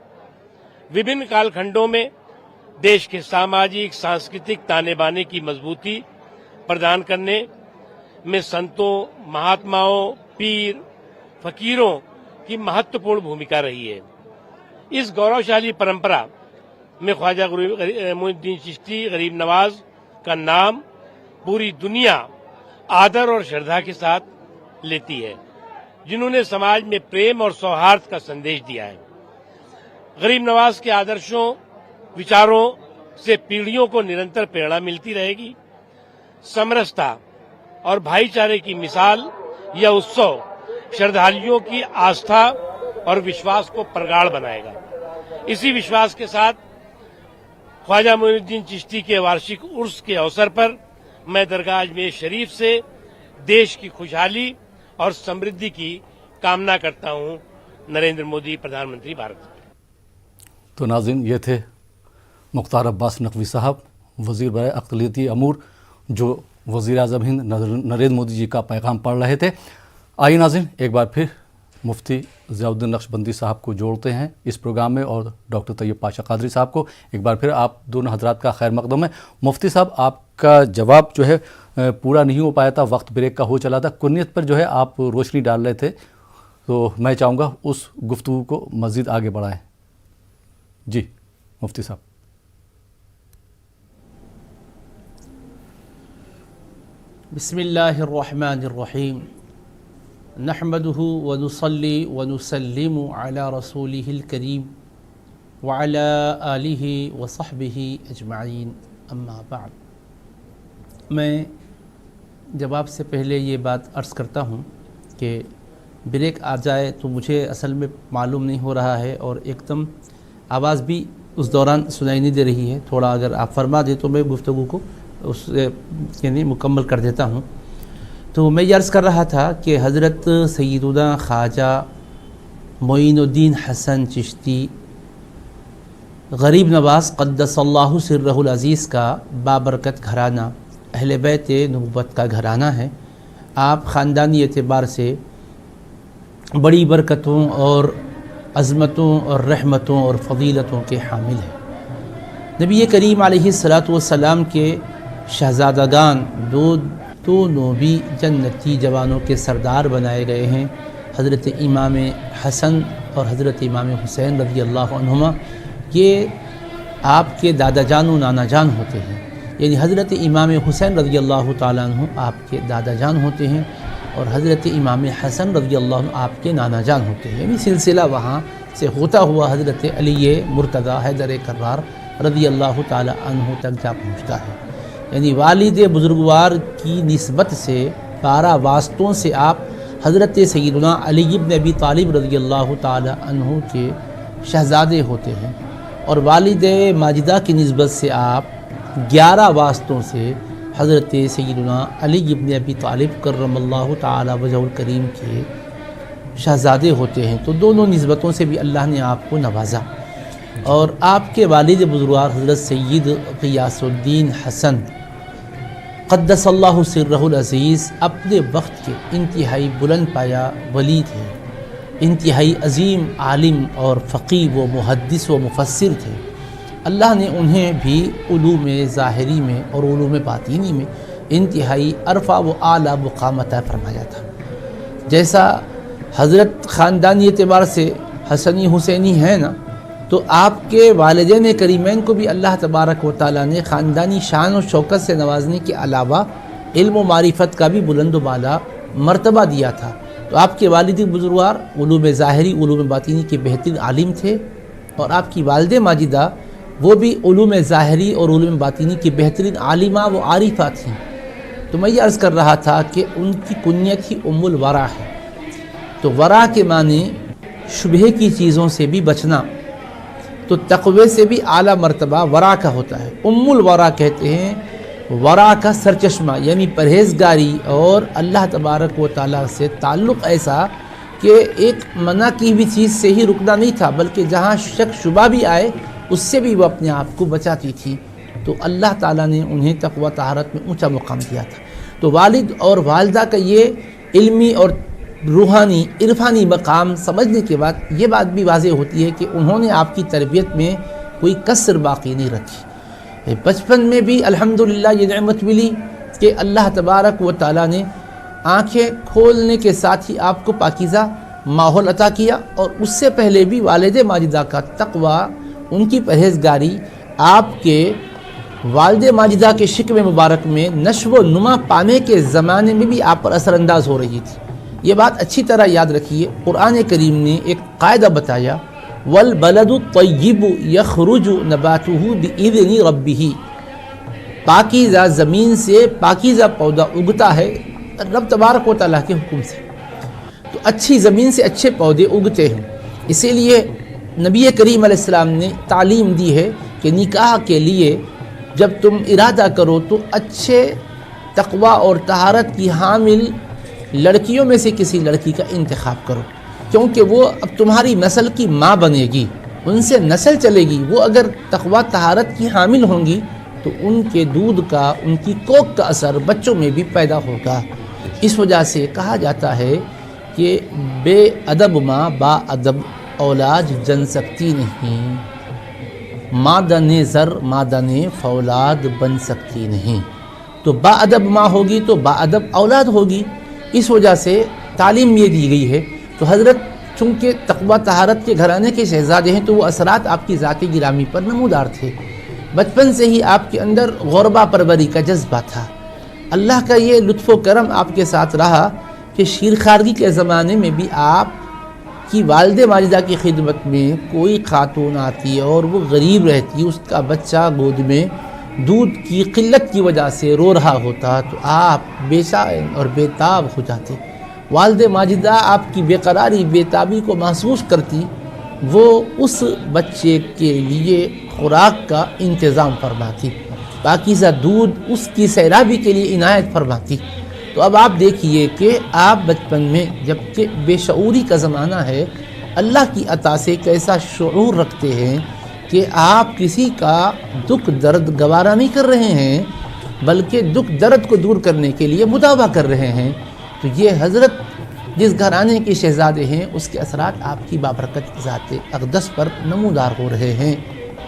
وبھن کال کھنڈوں میں دیش کے ساماجک سانسکرتک تانے بانے کی مضبوطی پردان کرنے میں سنتوں، مہاتماؤں، پیر، فقیروں کی مہتوپورن بھومکا رہی ہے. اس گوروشالی پرمپرا میں خواجہ معین الدین چشتی غریب نواز کا نام پوری دنیا آدر اور شردھا کے ساتھ لیتی ہے، جنہوں نے سماج میں پریم اور سوہارد کا سندیش دیا ہے. غریب نواز کے آدرشوں، وچاروں سے پیڑھیوں کو نرنتر پریرنا ملتی رہے گی. سمرستا اور بھائی چارے کی مثال یہ اتسو شردھالیوں کی آستھا اور وشواس کو پرگاڑھ بنائے گا. اسی وشواس کے ساتھ خواجہ معین الدین چشتی کے وارشک عرس کے اوسر پر میں درگاہ اجمیر شریف سے دیش کی خوشحالی اور سمردھی کی کامنا کرتا ہوں. نریندر مودی پردھان منتری بھارت. تو ناظرین یہ تھے مختار عباس نقوی صاحب، وزیر برائے اقلیتی امور، جو وزیر اعظم ہند نریندر مودی جی کا پیغام پڑھ رہے تھے. آئیے ناظرین ایک بار پھر مفتی ضیاء الدین نقشبندی صاحب کو جوڑتے ہیں اس پروگرام میں، اور ڈاکٹر طیب پاشا قادری صاحب کو. ایک بار پھر آپ دونوں حضرات کا خیر مقدم ہے. مفتی صاحب آپ کا جواب جو ہے پورا نہیں ہو پایا تھا، وقت بریک کا ہو چلا تھا. کنیت پر جو ہے آپ روشنی ڈال رہے تھے، تو میں چاہوں گا اس گفتگو کو مزید آگے بڑھائیں. جی مفتی صاحب. بسم اللہ الرحمن الرحیم. نحمده ونصلي ونسلم على رسوله الكريم وعلى آله وصحبه اجمعین. اما بعد، میں جواب سے پہلے یہ بات عرض کرتا ہوں کہ بریک آ جائے تو مجھے اصل میں معلوم نہیں ہو رہا ہے، اور ایک دم آواز بھی اس دوران سنائی نہیں دے رہی ہے، تھوڑا اگر آپ فرما دیں تو میں گفتگو کو اس سے یعنی مکمل کر دیتا ہوں۔ تو میں یہ عرض کر رہا تھا کہ حضرت سیدنا خواجہ معین الدین حسن چشتی غریب نواز قدس اللہ سرہ العزیز کا بابرکت گھرانہ اہل بیت نبوت کا گھرانہ ہے۔ آپ خاندانی اعتبار سے بڑی برکتوں اور عظمتوں اور رحمتوں اور فضیلتوں کے حامل ہیں۔ نبی کریم علیہ السلام کے شہزادگان دونوں بھی جنتی جوانوں کے سردار بنائے گئے ہیں، حضرت امام حسن اور حضرت امام حسین رضی اللہ عنہما۔ یہ آپ کے دادا جان و نانا جان ہوتے ہیں، یعنی حضرت امام حسین رضی اللہ تعالیٰ عنہ آپ کے دادا جان ہوتے ہیں اور حضرت امام حسن رضی اللہ عنہ آپ کے نانا جان ہوتے ہیں، یعنی سلسلہ وہاں سے ہوتا ہوا حضرت علی مرتضیٰ حیدر کرار رضی اللہ تعالیٰ عنہ تک جا پہنچتا ہے۔ یعنی والد بزرگوار کی نسبت سے 12 واسطوں سے آپ حضرت سیدنا علی بن ابی طالب رضی اللہ تعالیٰ عنہ کے شہزادے ہوتے ہیں، اور والد ماجدہ کی نسبت سے آپ 11 واسطوں سے حضرت سیدنا علی بن ابی طالب کرم اللہ تعالیٰ وجہہ الکریم کے شہزادے ہوتے ہیں۔ تو دونوں نسبتوں سے بھی اللہ نے آپ کو نوازا، اور آپ کے والد بزرگوار حضرت سید غیاث الدین حسن قدس اللہ سرہ العزیز اپنے وقت کے انتہائی بلند پایہ ولی تھے، انتہائی عظیم عالم اور فقیہ و محدث و مفسر تھے۔ اللہ نے انہیں بھی علوم ظاہری میں اور علوم باطینی میں انتہائی عرفہ و اعلیٰ مقام عطا فرمایا تھا۔ جیسا حضرت خاندانی اعتبار سے حسنی حسینی ہیں نا، تو آپ کے والدین کریمین کو بھی اللہ تبارک و تعالیٰ نے خاندانی شان و شوکت سے نوازنے کے علاوہ علم و معرفت کا بھی بلند و بالا مرتبہ دیا تھا۔ تو آپ کے والد بزرگوار علوم ظاہری علوم باطینی کے بہترین عالم تھے، اور آپ کی والد ماجدہ وہ بھی علوم ظاہری اور علوم باطینی کی بہترین عالمہ و عارفہ تھیں۔ تو میں یہ عرض کر رہا تھا کہ ان کی کنیت ہی ام الورا ہے۔ تو ورا کے معنی شبہ کی چیزوں سے بھی بچنا، تو تقوی سے بھی اعلیٰ مرتبہ ورا کا ہوتا ہے۔ ام الورا کہتے ہیں ورا کا سرچشمہ، یعنی پرہیزگاری اور اللہ تبارک و تعالیٰ سے تعلق ایسا کہ ایک منع کی بھی چیز سے ہی رکنا نہیں تھا، بلکہ جہاں شک شبہ بھی آئے اس سے بھی وہ اپنے آپ کو بچاتی تھی۔ تو اللہ تعالیٰ نے انہیں تقوی طہارت میں اونچا مقام دیا تھا۔ تو والد اور والدہ کا یہ علمی اور روحانی عرفانی مقام سمجھنے کے بعد یہ بات بھی واضح ہوتی ہے کہ انہوں نے آپ کی تربیت میں کوئی کسر باقی نہیں رکھی۔ بچپن میں بھی الحمدللہ یہ نعمت ملی کہ اللہ تبارک و تعالیٰ نے آنکھیں کھولنے کے ساتھ ہی آپ کو پاکیزہ ماحول عطا کیا، اور اس سے پہلے بھی والد ماجدہ کا تقوی، ان کی پرہیزگاری آپ کے والد ماجدہ کے شکم مبارک میں نشو و نما پانے کے زمانے میں بھی آپ پر اثر انداز ہو رہی تھی۔ یہ بات اچھی طرح یاد رکھیے، قرآن کریم نے ایک قاعدہ بتایا، وَالْبَلَدُ الطَّيِّبُ يَخْرُجُ نَبَاتُهُ بِإِذْنِ رَبِّهِ، پاکیزہ زمین سے پاکیزہ پودا اگتا ہے رب تبارک و تعالیٰ کے حکم سے۔ تو اچھی زمین سے اچھے پودے اگتے ہیں، اسی لیے نبی کریم علیہ السلام نے تعلیم دی ہے کہ نکاح کے لیے جب تم ارادہ کرو تو اچھے تقوی اور طہارت کی حامل لڑکیوں میں سے کسی لڑکی کا انتخاب کرو، کیونکہ وہ اب تمہاری نسل کی ماں بنے گی، ان سے نسل چلے گی۔ وہ اگر تقوی طہارت کی حامل ہوں گی تو ان کے دودھ کا، ان کی کوکھ کا اثر بچوں میں بھی پیدا ہوگا۔ اس وجہ سے کہا جاتا ہے کہ بے ادب ماں با ادب اولاد جن سکتی نہیں، مادن زر مادن فولاد بن سکتی نہیں۔ تو با ادب ماں ہوگی تو با ادب اولاد ہوگی۔ اس وجہ سے تعلیم یہ دی گئی ہے۔ تو حضرت چونکہ تقوی طہارت کے گھرانے کے شہزادے ہیں تو وہ اثرات آپ کی ذاتی گرامی پر نمودار تھے۔ بچپن سے ہی آپ کے اندر غربہ پروری کا جذبہ تھا۔ اللہ کا یہ لطف و کرم آپ کے ساتھ رہا کہ شیرخواری کے زمانے میں بھی آپ کی والد ماجدہ کی خدمت میں کوئی خاتون آتی اور وہ غریب رہتی، اس کا بچہ گود میں دودھ کی قلت کی وجہ سے رو رہا ہوتا تو آپ بے چین اور بے تاب ہو جاتے۔ والد ماجدہ آپ کی بے قراری بے تابی کو محسوس کرتی وہ اس بچے کے لیے خوراک کا انتظام فرماتی، پاکیزہ دودھ اس کی سیرابی کے لیے عنایت فرماتی۔ تو اب آپ دیکھیے کہ آپ بچپن میں جب کہ بے شعوری کا زمانہ ہے، اللہ کی عطا سے کیسا شعور رکھتے ہیں کہ آپ کسی کا دکھ درد گوارا نہیں کر رہے ہیں، بلکہ دکھ درد کو دور کرنے کے لیے مداوع کر رہے ہیں۔ تو یہ حضرت جس گھرانے کے شہزادے ہیں، اس کے اثرات آپ کی بابرکت ذات اقدس پر نمودار ہو رہے ہیں۔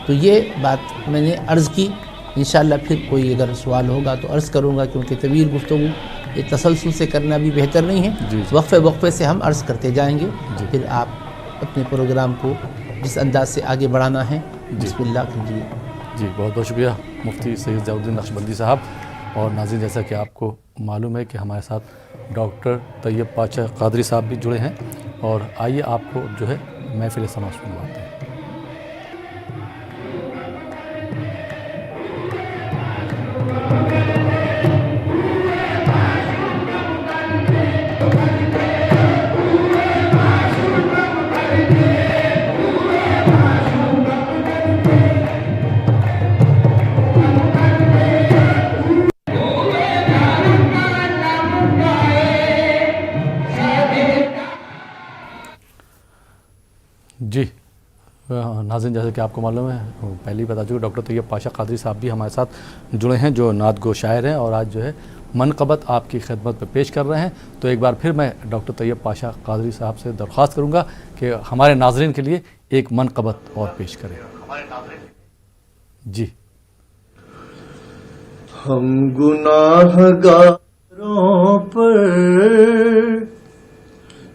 تو یہ بات میں نے عرض کی، انشاءاللہ پھر کوئی اگر سوال ہوگا تو عرض کروں گا، کیونکہ طویل گفتگو یہ تسلسل سے کرنا بھی بہتر نہیں ہے، وقفے وقفے سے ہم عرض کرتے جائیں گے، پھر آپ اپنے پروگرام کو جس انداز سے آگے بڑھانا ہے بسم اللہ کیجیے۔ جی بہت بہت شکریہ مفتی سید ضیاء الدین نقشبندی صاحب۔ اور ناظرین، جیسا کہ آپ کو معلوم ہے کہ ہمارے ساتھ ڈاکٹر طیب پاشا قادری صاحب بھی جڑے ہیں، اور آئیے آپ کو جو ہے محفل سماع سنواتے ہیں۔ جی ناظرین، جیسے کہ آپ کو معلوم ہے، پہلے ہی بتا چکے، ڈاکٹر طیب پاشا قادری صاحب بھی ہمارے ساتھ جڑے ہیں، جو نعت گو شاعر ہیں، اور آج جو ہے منقبت آپ کی خدمت پہ پیش کر رہے ہیں۔ تو ایک بار پھر میں ڈاکٹر طیب پاشا قادری صاحب سے درخواست کروں گا کہ ہمارے ناظرین کے لیے ایک منقبت اور پیش کریں۔ جی۔ ہم گناہ گاروں پر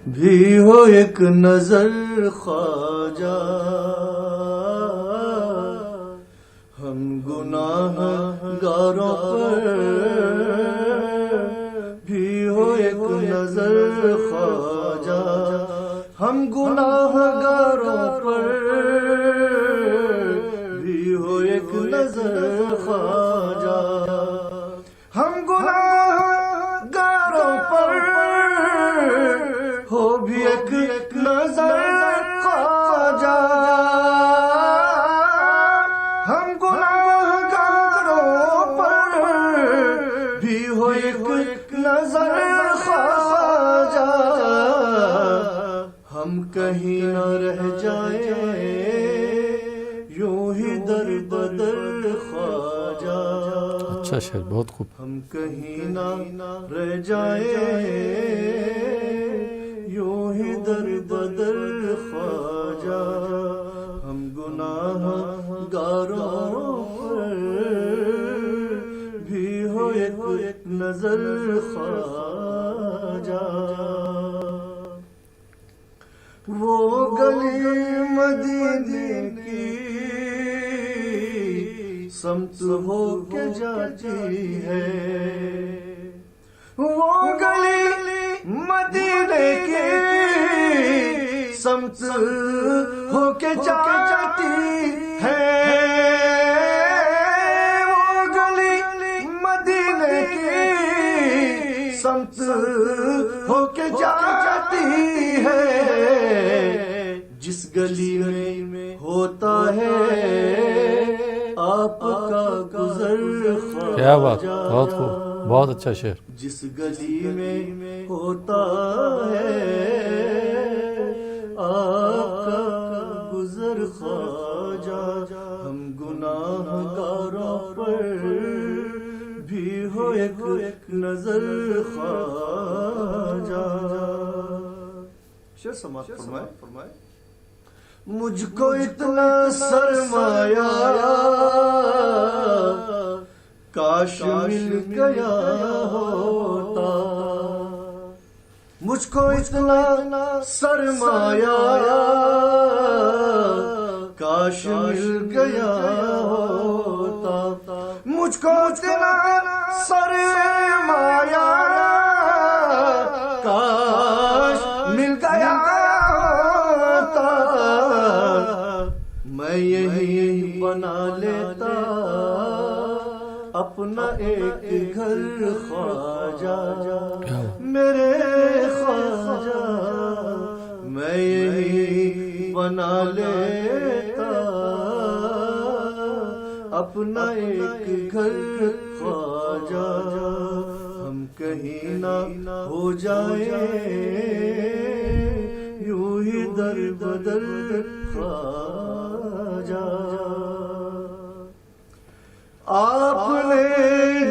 بھی ہو ایک نظر خواجہ، ہم گناہ گاروں پر بھی ہو ایک نظر خواجہ، ہم گناہ گاروں پر بھی ہو ایک نظر خواجہ، ہم گناہ گاروں پر ہو بھی ایک نظر خواجہ، ہم گناہ گاروں پر بھی ہو ایک نظر خواجہ، ہم کہیں نہ رہ جائیں یوں ہی در بدر خواجہ۔ اچھا شعر، بہت خوب۔ ہم کہیں نہ رہ جائیں یوں ہی در بدر خواجہ، ہم گناہ گاروں پر بھی ہو ایک نظر خواجہ، وہ گلی مدینے کی سمت ہو کے جاتی ہے، وہ گلی مدینے کی سمت ہو کے جاتی ہے، وہ گلی مدینے کی سمت ہو کے جاتی ہے، جس گلی میں ہوتا ہے آپ کا گزر خواجہ۔ کیا بات، بہت خوب، بہت اچھا شعر۔ جس گلی میں ہوتا ہے آپ کا گزر خواجہ، ہم گناہ گاروں پر بھی ہو ایک نظر خواجہ۔ شعر سماعت فرمائے۔ مجھ کو اتنا سرمایہ کاش مل گیا ہوتا، مجھ کو اتنا سرمایہ کاش مل گیا ہوتا، مجھ کو اتنا سرمایہ کاش مل گیا ہوتا، میں یہی بنا لیتا اپنا ایک گھر خواجہ، میرے خواجہ، میں یہی بنا لیتا اپنا ایک گھر خواجہ، ہم کہیں نہ ہو جائیں یوں ہی در بدر خواجہ۔ آپ نے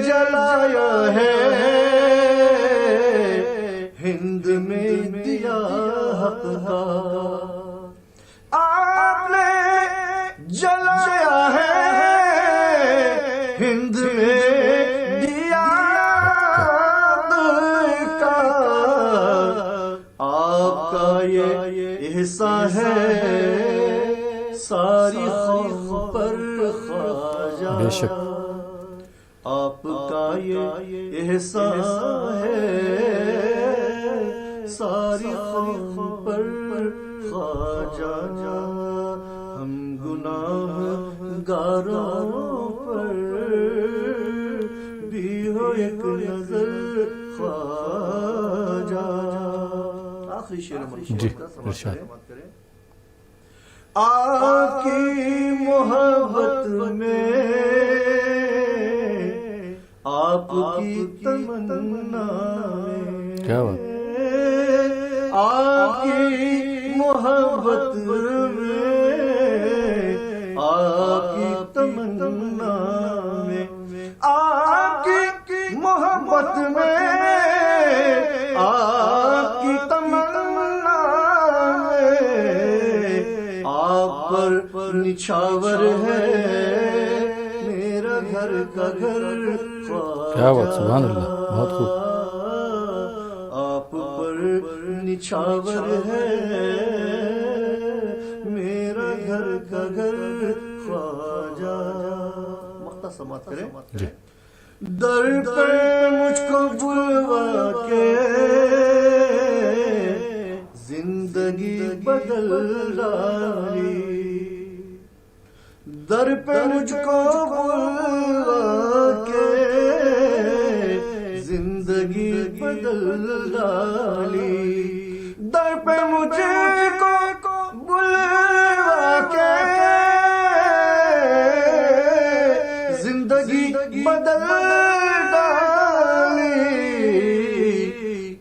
جلایا ہے ہند میں دیا حق کا، آپ نے جلایا ہے ہند میں دیا حق کا، آپ کا یہ احسان ہے ساری قوم پر خواجہ، بے شک آپ کا یہ احسان ہے ساری قوم پر خواجہ، ہم گناہ گاروں پر بھی ہو ایک نظر خواجہ۔ آخری شعر جی ارشاد۔ آپ کی محبت میں آپ کی تمنا میں، کیا بات، آپ کی محبت میں آپ کی تمنا میں، آپ کی محبت میں آپ کی تمنا میں، آپ پر نچھاور ہے میرا گھر کا گھر کیا بات، سبحان اللہ، بہت خوب۔ آپ پر نچھاور ہے میرا گھر کا گھر خواجہ۔ مقطع سماعت کریں جی۔ در پہ مجھ کو بلوا کے زندگی بدل ڈالی، در پہ مجھ کو بلوا کے زندگی بدل ڈالی، در پہ مجھے کو بلوا کے زندگی بدل ڈالی،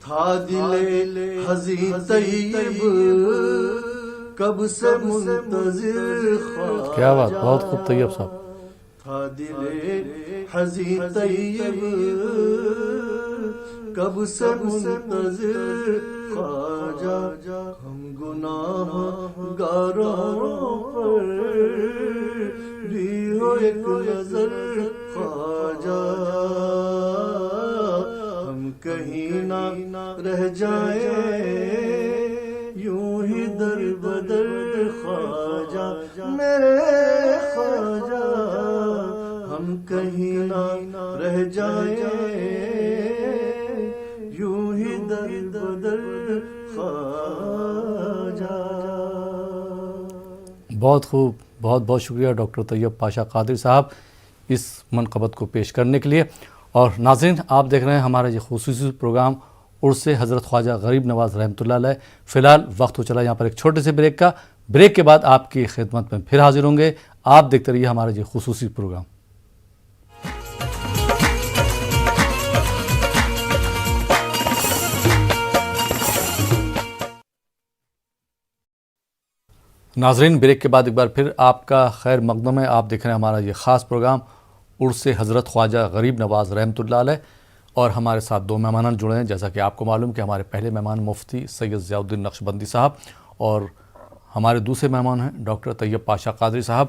تھا دل حزین طیب کب سے منتظر خواجہ، کیا بات، بہت خوب طیب صاحب۔ تھا دل حزین طیب کب سے منتظر خواجہ، ہم گناہ گاروں پر بھی ہو ایک نظر خواجہ، ہم کہیں نہ رہ جائیں یوں ہی در بدر خواجہ، میرے خواجہ ہم کہیں نہ رہ جائیں یوں ہی در بدر خواجہ۔ بہت خوب، بہت بہت شکریہ ڈاکٹر طیب پاشا قادری صاحب اس منقبت کو پیش کرنے کے لیے۔ اور ناظرین، آپ دیکھ رہے ہیں ہمارا یہ خصوصی پروگرام عرس حضرت خواجہ غریب نواز رحمۃ اللہ علیہ۔ فی الحال وقت ہو چلا یہاں پر ایک چھوٹے سے بریک کا، بریک کے بعد آپ کی خدمت میں پھر حاضر ہوں گے۔ آپ دیکھتے رہیے ہمارا یہ خصوصی پروگرام۔ ناظرین، بریک کے بعد ایک بار پھر آپ کا خیر مقدم ہے۔ آپ دیکھ رہے ہیں ہمارا یہ خاص پروگرام عرس حضرت خواجہ غریب نواز رحمۃ اللہ علیہ، اور ہمارے ساتھ دو مہمان جڑے ہیں۔ جیسا کہ آپ کو معلوم کہ ہمارے پہلے مہمان مفتی سید ضیاء الدین نقشبندی صاحب، اور ہمارے دوسرے مہمان ہیں ڈاکٹر طیب پاشا قادری صاحب۔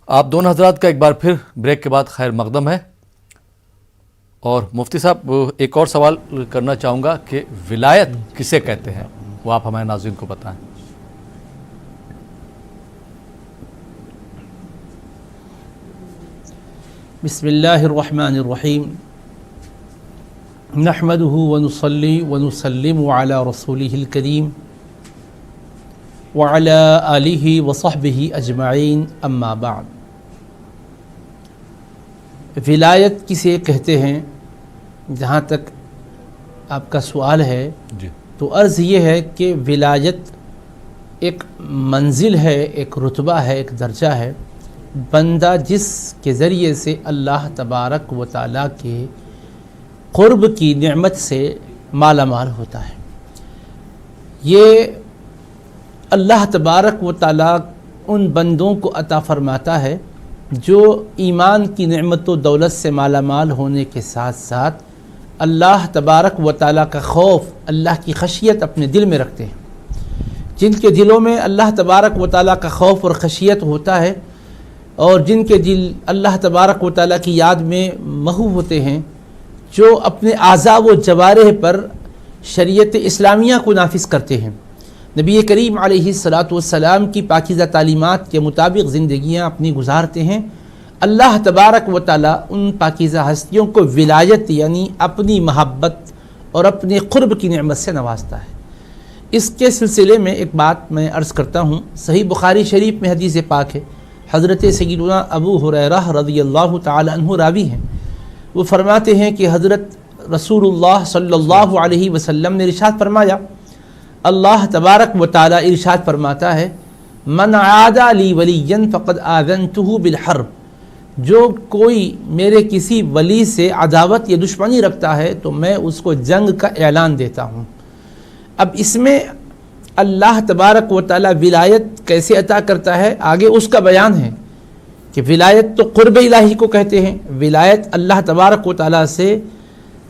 آپ دونوں حضرات کا ایک بار پھر بریک کے بعد خیر مقدم ہے۔ اور مفتی صاحب، ایک اور سوال کرنا چاہوں گا کہ ولایت کسے کہتے ہیں، وہ آپ ہمارے ناظرین کو بتائیں۔ بسم اللہ الرحمن الرحیم، نحمده ونصلي ونسلم على رسوله الكريم وعلى آلہ وصحبہ اجمعین، اما بعد۔ ولایت کسے کہتے ہیں، جہاں تک آپ کا سوال ہے جی، تو عرض یہ ہے کہ ولایت ایک منزل ہے، ایک رتبہ ہے، ایک درجہ ہے، بندہ جس کے ذریعے سے اللہ تبارک و تعالیٰ کے قرب کی نعمت سے مالا مال ہوتا ہے۔ یہ اللہ تبارک و تعالیٰ ان بندوں کو عطا فرماتا ہے جو ایمان کی نعمت و دولت سے مالا مال ہونے کے ساتھ ساتھ اللہ تبارک و تعالیٰ کا خوف، اللہ کی خشیت اپنے دل میں رکھتے ہیں۔ جن کے دلوں میں اللہ تبارک و تعالیٰ کا خوف اور خشیت ہوتا ہے، اور جن کے دل اللہ تبارک و تعالیٰ کی یاد میں محو ہوتے ہیں، جو اپنے اعضاء و جوارح پر شریعت اسلامیہ کو نافذ کرتے ہیں، نبی کریم علیہ الصلاۃ والسلام کی پاکیزہ تعلیمات کے مطابق زندگیاں اپنی گزارتے ہیں، اللہ تبارک و تعالیٰ ان پاکیزہ ہستیوں کو ولایت یعنی اپنی محبت اور اپنے قرب کی نعمت سے نوازتا ہے۔ اس کے سلسلے میں ایک بات میں عرض کرتا ہوں، صحیح بخاری شریف میں حدیث پاک ہے، حضرت سیدنا ابو ہریرہ رضی اللہ تعالی عنہ راوی ہیں، وہ فرماتے ہیں کہ حضرت رسول اللہ صلی اللہ علیہ وسلم نے ارشاد فرمایا، اللہ تبارک و تعالی ارشاد فرماتا ہے، من عادى لی ولیا فقد آذنته بالحرب، جو کوئی میرے کسی ولی سے عداوت یا دشمنی رکھتا ہے تو میں اس کو جنگ کا اعلان دیتا ہوں۔ اب اس میں اللہ تبارک و تعالی ولایت کیسے عطا کرتا ہے آگے اس کا بیان ہے کہ ولایت تو قرب الہی کو کہتے ہیں، ولایت اللہ تبارک و تعالی سے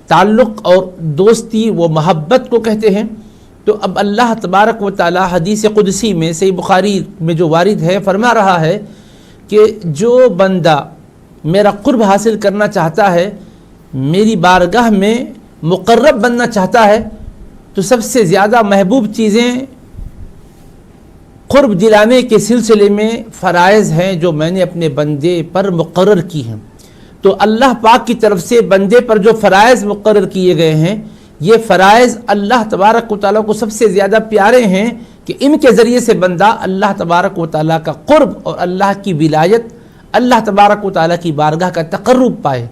تعلق اور دوستی و محبت کو کہتے ہیں۔ تو اب اللہ تبارک و تعالی حدیث قدسی میں صحیح بخاری میں جو وارد ہے فرما رہا ہے کہ جو بندہ میرا قرب حاصل کرنا چاہتا ہے، میری بارگاہ میں مقرب بننا چاہتا ہے، تو سب سے زیادہ محبوب چیزیں قرب دلانے کے سلسلے میں فرائض ہیں جو میں نے اپنے بندے پر مقرر کی ہیں۔ تو اللہ پاک کی طرف سے بندے پر جو فرائض مقرر کیے گئے ہیں، یہ فرائض اللہ تبارک و تعالیٰ کو سب سے زیادہ پیارے ہیں کہ ان کے ذریعے سے بندہ اللہ تبارک و تعالیٰ کا قرب اور اللہ کی ولایت، اللہ تبارک و تعالیٰ کی بارگاہ کا تقرب پائے۔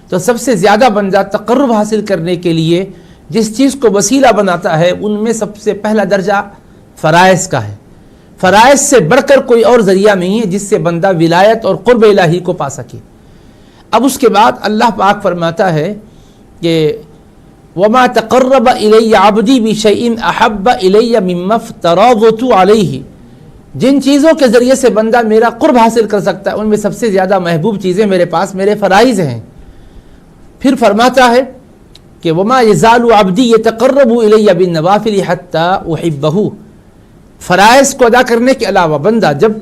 تو سب سے زیادہ بندہ تقرب حاصل کرنے کے لیے جس چیز کو وسیلہ بناتا ہے، ان میں سب سے پہلا درجہ فرائض کا ہے۔ فرائض سے بڑھ کر کوئی اور ذریعہ نہیں ہے جس سے بندہ ولایت اور قرب الہی کو پا سکے۔ اب اس کے بعد اللہ پاک فرماتا ہے کہ وَمَا تَقَرَّبَ إِلَيَّ عَبْدِي بِشَيْءٍ أَحَبَّ إِلَيَّ مِمَّا افْتَرَضْتُ عَلَيْهِ، جن چیزوں کے ذریعے سے بندہ میرا قرب حاصل کر سکتا ہے ان میں سب سے زیادہ محبوب چیزیں میرے پاس میرے فرائض ہیں۔ پھر فرماتا ہے کہ وَمَا يَزَالُ عَبْدِي يَتَقَرَّبُ إِلَيَّ بِالنَّوَافِلِ حَتَّى أُحِبَّهُ، فرائض کو ادا کرنے کے علاوہ بندہ جب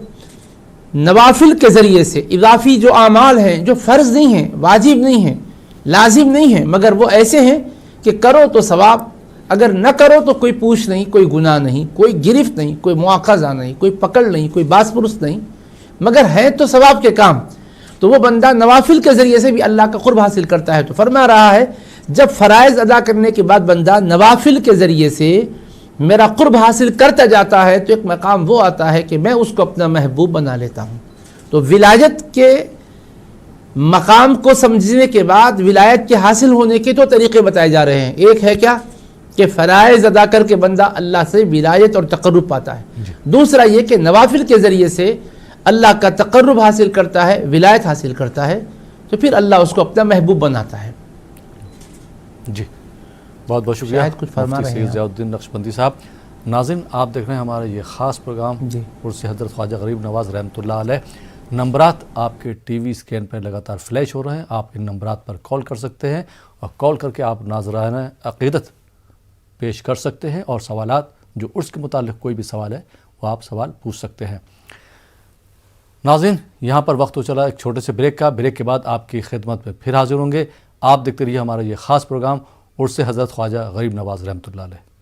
نوافل کے ذریعے سے اضافی جو اعمال ہیں جو فرض نہیں ہیں، واجب نہیں ہیں، لازم نہیں ہیں، مگر وہ ایسے ہیں کہ کرو تو ثواب، اگر نہ کرو تو کوئی پوچھ نہیں، کوئی گناہ نہیں، کوئی گرفت نہیں، کوئی مواخذہ نہیں، کوئی پکڑ نہیں، کوئی باس پرس نہیں، مگر ہے تو ثواب کے کام، تو وہ بندہ نوافل کے ذریعے سے بھی اللہ کا قرب حاصل کرتا ہے۔ تو فرما رہا ہے جب فرائض ادا کرنے کے بعد بندہ نوافل کے ذریعے سے میرا قرب حاصل کرتا جاتا ہے تو ایک مقام وہ آتا ہے کہ میں اس کو اپنا محبوب بنا لیتا ہوں۔ تو ولایت کے مقام کو سمجھنے کے بعد ولایت کے حاصل ہونے کے تو طریقے بتائے جا رہے ہیں۔ ایک ہے کیا کہ فرائض ادا کر کے بندہ اللہ سے ولایت اور تقرب پاتا ہے، دوسرا یہ کہ نوافل کے ذریعے سے اللہ کا تقرب حاصل کرتا ہے، ولایت حاصل کرتا ہے، تو پھر اللہ اس کو اپنا محبوب بناتا ہے۔ جی بہت بہت شکریہ کچھ فرما مفتی رہے سید ہیں ضیاء الدین نقشبندی صاحب۔ ناظرین آپ دیکھ رہے ہیں ہمارا یہ خاص پروگرام جی عرس حضرت خواجہ غریب نواز رحمۃ اللہ علیہ۔ نمبرات آپ کے ٹی وی اسکرین پر لگاتار فلیش ہو رہے ہیں، آپ ان نمبرات پر کال کر سکتے ہیں اور کال کر کے آپ ناظرانہ عقیدت پیش کر سکتے ہیں، اور سوالات جو عرس کے متعلق کوئی بھی سوال ہے وہ آپ سوال پوچھ سکتے ہیں۔ ناظرین یہاں پر وقت ہو چلا ایک چھوٹے سے بریک کا، بریک کے بعد آپ کی خدمت میں پھر حاضر ہوں گے۔ آپ دیکھتے رہیے ہمارا یہ خاص پروگرام عرس حضرت خواجہ غریب نواز رحمۃ اللہ علیہ۔